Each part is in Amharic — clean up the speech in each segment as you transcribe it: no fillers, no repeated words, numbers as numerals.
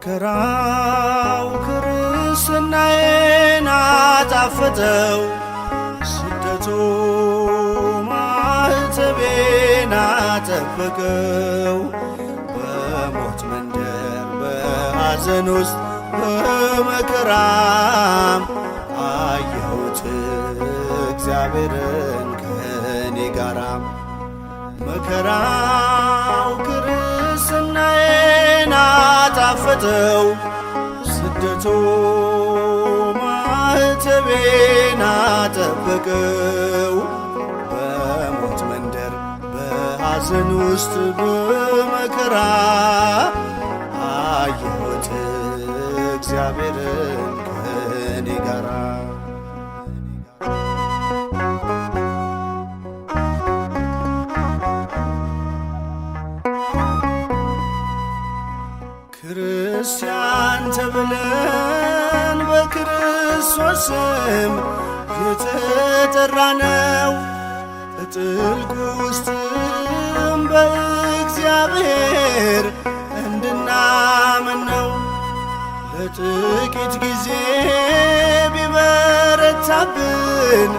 መከራው ክርስትናዬን አጣፈጠው፣ ስደቱ ማኅተቤን አጠበቀው። በሞት መንደር በሐዘን ውስጥ በመከራም አየሁት እግዚአብሔርን ከኔ ጋራ። መከራው ክርስትናዬን አጣፈጠው፣ ስደቱ ማኅተቤን አጠበቀው። በሞት መንደር በሐዘን ውስጥ በመከራ አየሁት እግዚአብሔርን ከኔ ጋራ። ክርስቲያን ተብለን በክርስቶስ ስም የተጠራነው በጥልቁ ውስጥም በእግዚአብሔር እንድናምን ነው። ለጥቂት ጊዜ ቢበረታብን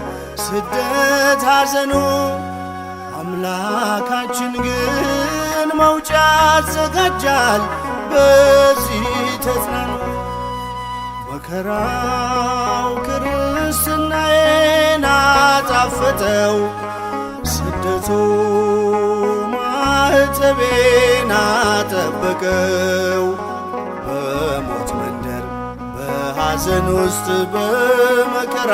ስደት ሐዘኑ፣ አምላካችን ግን መውጫ ያዘጋጃል። በዚህ ተጽናኑ። መከራው ክርስትናዬን አጣፈጠው፣ ስደቱ ማኅተቤን አጠበቀው። በሞት መንደር በሐዘን ውስጥ በመከራ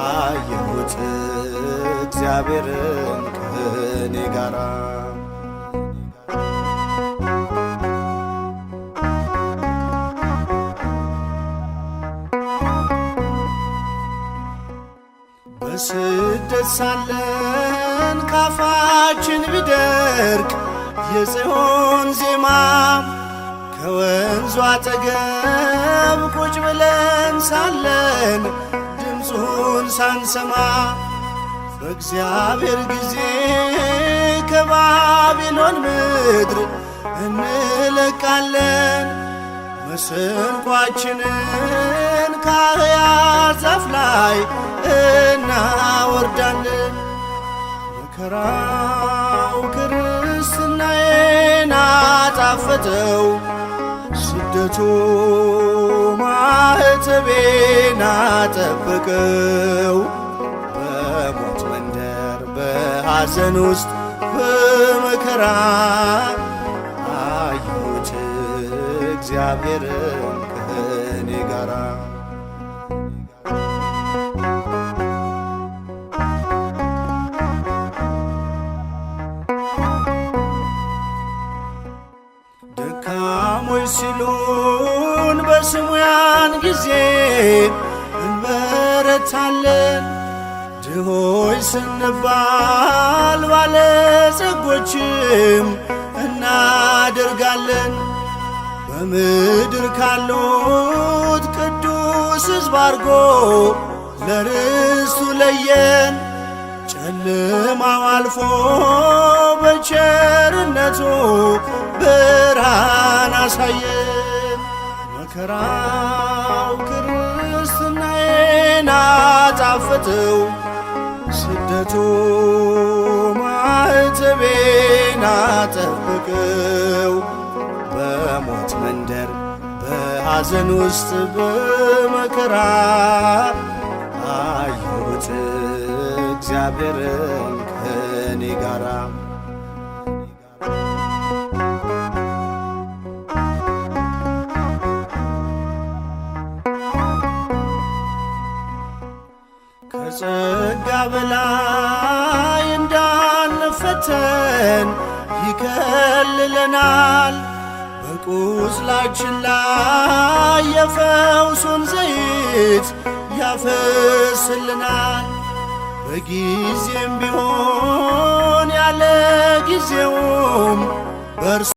አየሁት እግዚአብሔርን ከኔ ጋራ። በስደት ሳለን ካፋችን ቢደርቅ የጽዮን ዜማ፣ ከወንዙ አጠገብ ቁጭ ብለን ሳለን ድምፁን ሳንሰማ፣ በእግዚአብሔር ጊዜ ከባቢሎን ምድር እንለቃለን። መሰንቋችንን ከአህያት ዛፍ ላይ እናወርዳለን። መከራው ክርስትናዬን አጣፈጠው፣ ስደቱ ማኅተቤን አጠበቀው። በሞት መንደር በሐዘን ውስጥ በመከራ አየሁት እግዚአብሔርን ከኔ ጋራ። ደካሞች ሲሉን በስሙ ያን ጊዜ እንበረታለን። ድሆች ስንባል ባለጸጎችም እናደርጋለን። በምድር ካሉት ቅዱስ ሕዝብ አድርጎ ለርስቱ ለየን። ጨለማው አልፎ በቸርነቱ ብርሃን አሳየን። መከራው ክርስትናዬን አጣፈጠው፣ ስደቱ ማኅተቤን አጠበቀው። በሞት መንደር በሐዘን ውስጥ በመከራ አየሁት እግዚአብሔርን ከኔ ጋራ። ከጸጋ በላይ እንዳንፈተን ይከልለናል። በቁስላችን ላይ የፈውሱን ዘይት ያፈስልናል። በጊዜም ቢሆን ያለ ጊዜውም በእርሱ